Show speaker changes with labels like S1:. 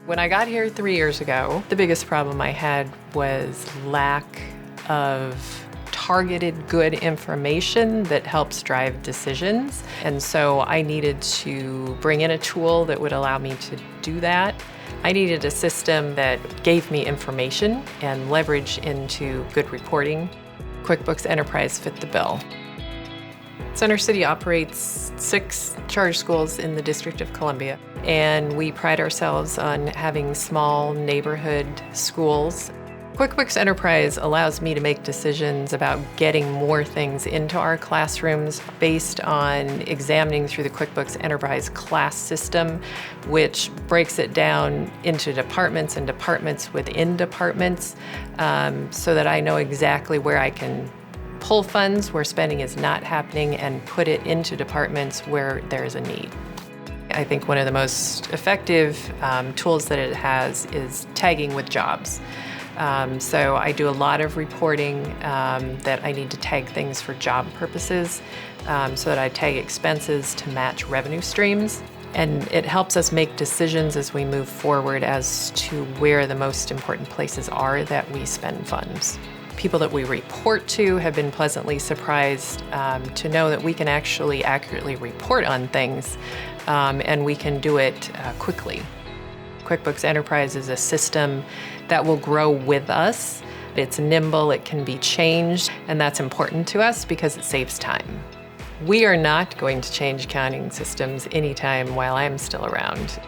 S1: When I got here 3 years ago, the biggest problem I had was lack of targeted good information that helps drive decisions. And so I needed to bring in a tool that would allow me to do that. I needed a system that gave me information and leverage into good reporting. QuickBooks Enterprise fit the bill. Center City operates 6 charter schools in the District of Columbia, and we pride ourselves on having small neighborhood schools. QuickBooks Enterprise allows me to make decisions about getting more things into our classrooms based on examining through the QuickBooks Enterprise class system, which breaks it down into departments and departments within departments, so that I know exactly where I can pull funds where spending is not happening and put it into departments where there is a need. I think one of the most effective tools that it has is tagging with jobs. So I do a lot of reporting that I need to tag things for job purposes, so that I tag expenses to match revenue streams. And it helps us make decisions as we move forward as to where the most important places are that we spend funds. People that we report to have been pleasantly surprised to know that we can actually accurately report on things, and we can do it quickly. QuickBooks Enterprise is a system that will grow with us. It's nimble, it can be changed, and that's important to us because it saves time. We are not going to change accounting systems anytime while I'm still around.